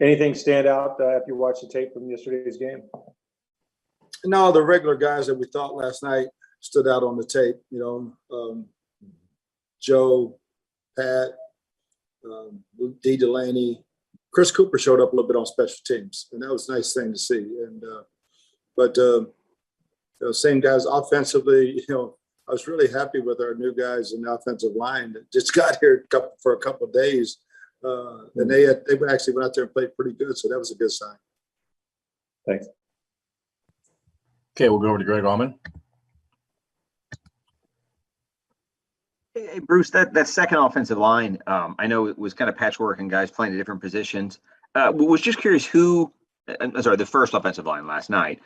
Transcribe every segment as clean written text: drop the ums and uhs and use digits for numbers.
Anything stand out after you watched the tape from yesterday's game? No, the regular guys that we thought last night stood out on the tape. Joe, Pat, D. Delaney, Chris Cooper showed up a little bit on special teams, and that was a nice thing to see. And but same guys offensively. I was really happy with our new guys in the offensive line that just got here for a couple of days, and they actually went out there and played pretty good. So that was a good sign. Thanks. Okay, we'll go over to Greg Allman. Hey, Bruce, that second offensive line, I know it was kind of patchwork and guys playing at different positions. Was just curious the first offensive line last night,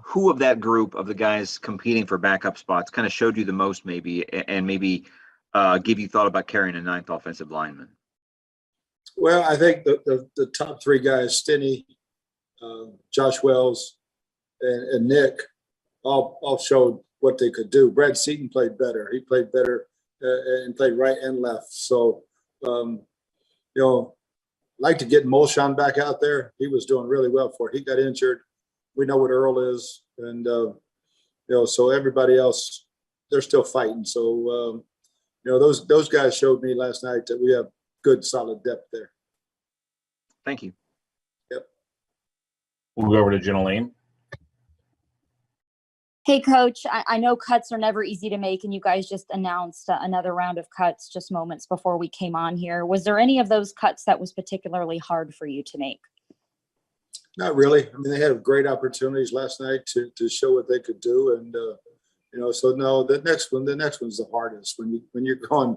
who of that group of the guys competing for backup spots kind of showed you the most maybe, and maybe give you thought about carrying a ninth offensive lineman? Well, I think the top three guys, Stinney, Josh Wells, and Nick, all showed what they could do. Brad Seaton played better. He played better and played right and left. So, like to get Molshan back out there. He was doing really well for it. He got injured. We know what Earl is. And, so everybody else, they're still fighting. So, those guys showed me last night that we have good, solid depth there. Thank you. Yep. We'll go over to Jenna Lane. Hey, Coach, I know cuts are never easy to make, and you guys just announced another round of cuts just moments before we came on here. Was there any of those cuts that was particularly hard for you to make? Not really. I mean, they had great opportunities last night to show what they could do. And, so no, the next one's the hardest when you're going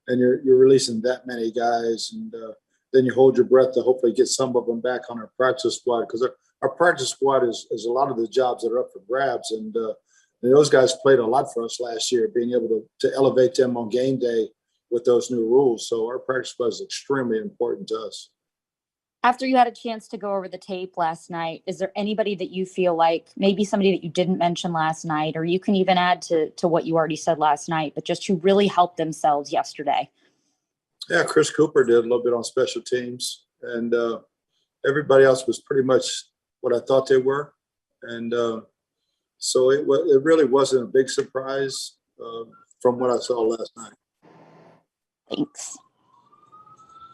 and you're releasing that many guys, and then you hold your breath to hopefully get some of them back on our practice squad, because our practice squad is a lot of the jobs that are up for grabs. And those guys played a lot for us last year, being able to elevate them on game day with those new rules. So our practice squad is extremely important to us. After you had a chance to go over the tape last night, is there anybody that you feel like, maybe somebody that you didn't mention last night, or you can even add to what you already said last night, but just who really helped themselves yesterday? Yeah, Chris Cooper did a little bit on special teams, and everybody else was pretty much what I thought they were. And so it really wasn't a big surprise from what I saw last night. Thanks.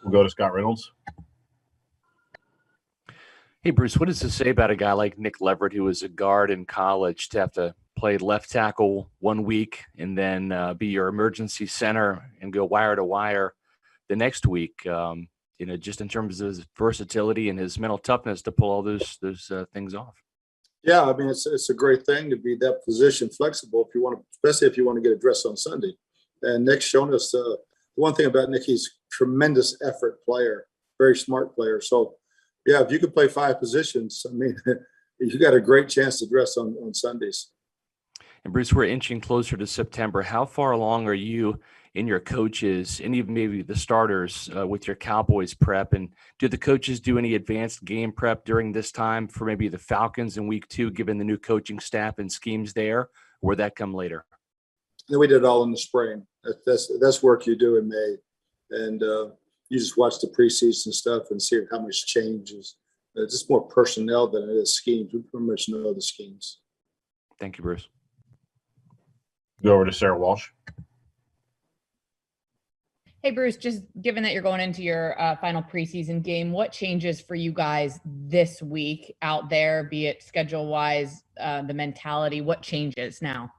We'll go to Scott Reynolds. Hey, Bruce, what does this say about a guy like Nick Leverett, who was a guard in college, to have to play left tackle 1 week and then be your emergency center and go wire to wire the next week? Just in terms of his versatility and his mental toughness to pull all those things off. Yeah, I mean, it's a great thing to be that position flexible if you want to, especially if you want to get a dress on Sunday. And Nick's shown us the one thing about Nick, he's a tremendous effort player, very smart player. So, yeah, if you could play 5 positions, I mean, you got a great chance to dress on Sundays. And Bruce, we're inching closer to September. How far along are you in your coaches, and even maybe the starters with your Cowboys prep? And do the coaches do any advanced game prep during this time for maybe the Falcons in week 2, given the new coaching staff and schemes there, or would that come later? And we did it all in the spring. That's work you do in May. And you just watch the preseason stuff and see how much changes. It's just more personnel than it is schemes. We pretty much know the schemes. Thank you, Bruce. Go over to Sarah Walsh. Hey, Bruce, just given that you're going into your final preseason game, what changes for you guys this week out there, be it schedule-wise, the mentality? What changes now?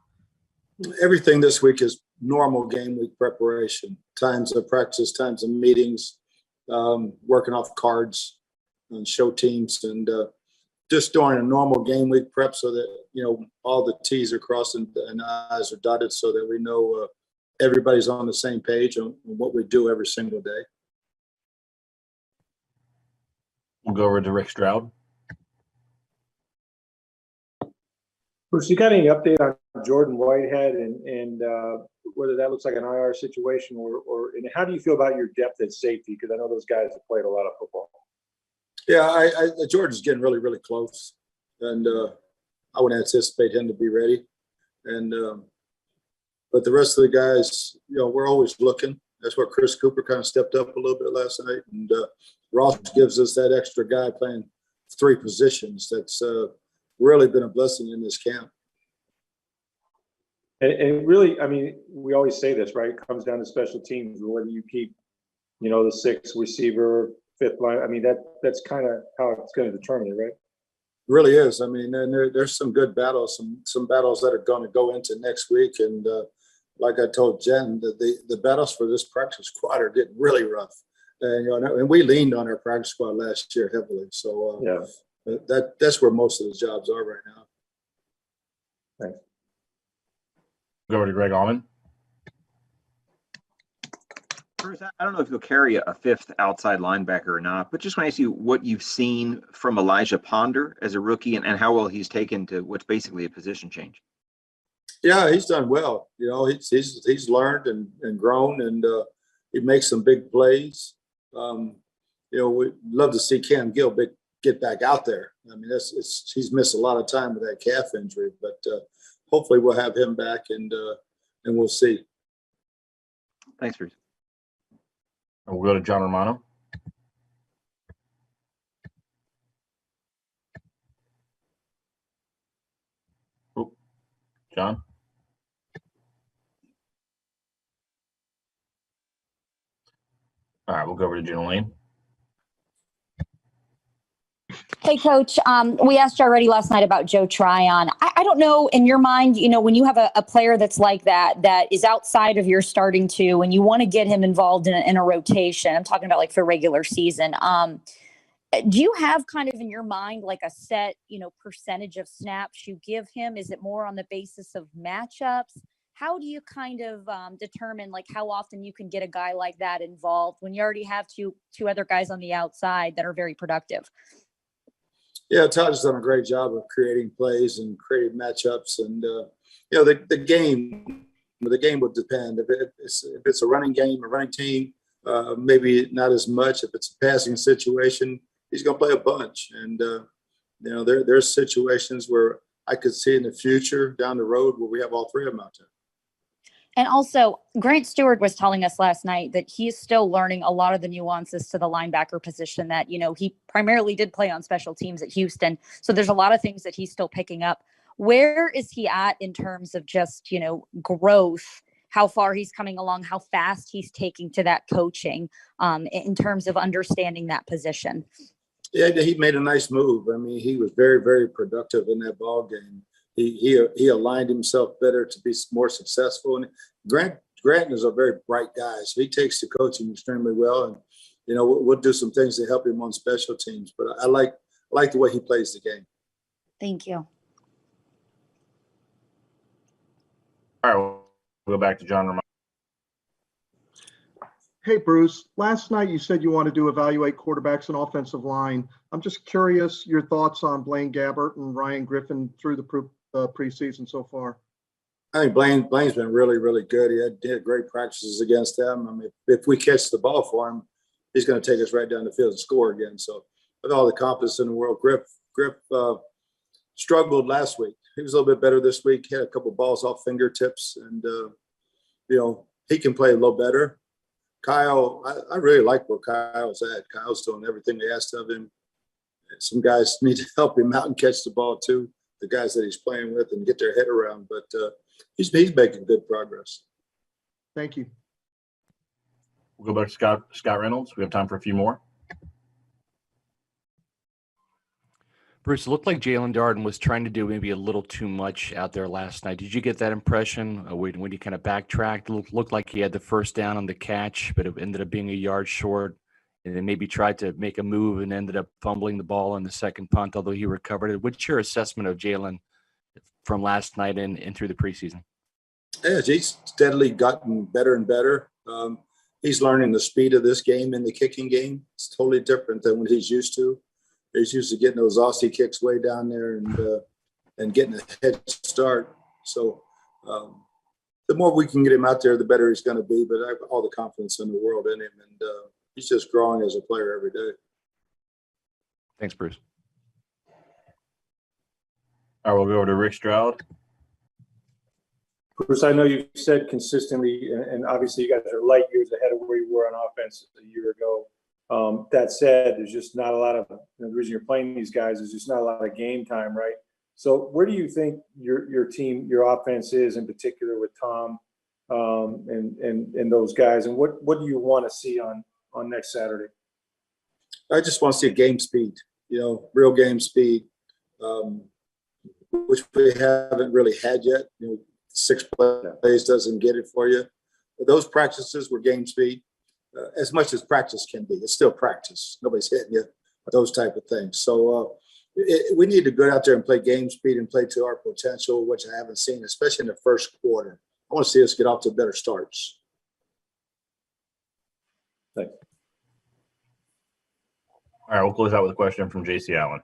Everything this week is normal game week preparation, times of practice, times of meetings, working off cards and show teams, and just doing a normal game week prep so that, all the T's are crossed and I's are dotted so that we know everybody's on the same page on what we do every single day. We'll go over to Rick Stroud. Bruce, you got any update on Jordan Whitehead and whether that looks like an IR situation or and how do you feel about your depth at safety? Because I know those guys have played a lot of football. Yeah, Jordan's getting really, really close, and I would anticipate him to be ready. And but the rest of the guys, we're always looking. That's where Chris Cooper kind of stepped up a little bit last night. And Ross gives us that extra guy playing 3 positions. That's really been a blessing in this camp. And really, I mean, we always say this, right? It comes down to special teams, whether you keep, the 6th receiver, 5th line. I mean, that's kind of how it's going to determine it, right? It really is. I mean, and there's some good battles, some battles that are going to go into next week. And like I told Jen, the battles for this practice squad are getting really rough. And and we leaned on our practice squad last year heavily. So yeah, that's where most of the jobs are right now. Thanks. Go over to Greg Allman. Bruce, I don't know if you'll carry a 5th outside linebacker or not, but just want to ask you what you've seen from Elijah Ponder as a rookie and how well he's taken to what's basically a position change. Yeah, he's done well. He's learned and grown, and he makes some big plays. We'd love to see Cam Gill get back out there. I mean, he's missed a lot of time with that calf injury, but hopefully we'll have him back, and we'll see. Thanks, Bruce. And we'll go to John Romano. Oh, John. All right, we'll go over to Jenna Lane. Hey, Coach. We asked you already last night about Joe Tryon. I don't know, in your mind, when you have a player that's like that is outside of your starting 2 and you want to get him involved in a rotation, I'm talking about like for regular season. Do you have kind of in your mind like a set, percentage of snaps you give him? Is it more on the basis of matchups? How do you kind of determine like how often you can get a guy like that involved when you already have two other guys on the outside that are very productive? Yeah, Todd's done a great job of creating plays and creating matchups, and the game will depend. If it's a running game, a running team, maybe not as much. If it's a passing situation, he's going to play a bunch. And there's situations where I could see in the future down the road where we have all 3 of them out there. And also, Grant Stewart was telling us last night that he's still learning a lot of the nuances to the linebacker position that, he primarily did play on special teams at Houston. So there's a lot of things that he's still picking up. Where is he at in terms of just, growth, how far he's coming along, how fast he's taking to that coaching in terms of understanding that position? Yeah, he made a nice move. I mean, he was very, very productive in that ball game. He aligned himself better to be more successful. And Grant is a very bright guy, so he takes the coaching extremely well. And we'll do some things to help him on special teams. But I like the way he plays the game. Thank you. All right, we'll go back to John Romano. Hey, Bruce, last night you said you wanted to evaluate quarterbacks and offensive line. I'm just curious your thoughts on Blaine Gabbert and Ryan Griffin through the preseason so far. I think Blaine's been really, really good. He had great practices against them. I mean, if we catch the ball for him, he's going to take us right down the field and score again. So with all the confidence in the world, Griff struggled last week. He was a little bit better this week. He had a couple balls off fingertips, and he can play a little better. Kyle, I really like where Kyle's at. Kyle's doing everything they asked of him. Some guys need to help him out and catch the ball too, the guys that he's playing with, and get their head around. But he's making good progress. Thank you. We'll go back to Scott Reynolds. We have time for a few more. Bruce, it looked like Jalen Darden was trying to do maybe a little too much out there last night. Did you get that impression when he kind of backtracked? It looked like he had the first down on the catch, but it ended up being a yard short, and then maybe tried to make a move and ended up fumbling the ball on the second punt, although he recovered it. What's your assessment of Jalen from last night and through the preseason? Yeah, he's steadily gotten better and better. He's learning the speed of this game in the kicking game. It's totally different than what he's used to. He's used to getting those Aussie kicks way down there and getting a head start. So the more we can get him out there, the better he's going to be. But I have all the confidence in the world in him, and he's just growing as a player every day. Thanks, Bruce. All right, we'll go over to Rick Stroud. Bruce, I know you've said consistently, and obviously you guys are light years ahead of where you were on offense a year ago. That said, there's just not a lot of, the reason you're playing these guys is just not a lot of game time, right? So where do you think your team, your offense is in particular with Tom and those guys? And what do you want to see on next Saturday? I just want to see a game speed, real game speed, which we haven't really had yet. 6 plays doesn't get it for you. But those practices were game speed, as much as practice can be. It's still practice. Nobody's hitting you, those type of things. So we need to go out there and play game speed and play to our potential, which I haven't seen, especially in the first quarter. I want to see us get off to better starts. Thanks. All right, we'll close out with a question from JC Allen.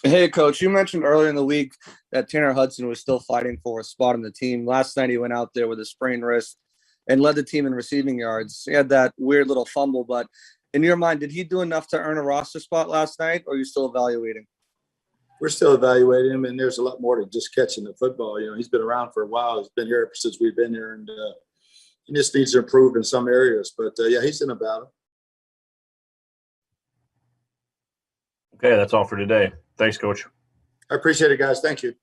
Hey, Coach, you mentioned earlier in the week that Tanner Hudson was still fighting for a spot on the team. Last night he went out there with a sprained wrist and led the team in receiving yards. He had that weird little fumble, but in your mind, did he do enough to earn a roster spot last night, or are you still evaluating? We're still evaluating him, and there's a lot more to just catching the football. He's been around for a while. He's been here since we've been here, and he just needs to improve in some areas. But, yeah, he's in a battle. Okay, that's all for today. Thanks, Coach. I appreciate it, guys. Thank you.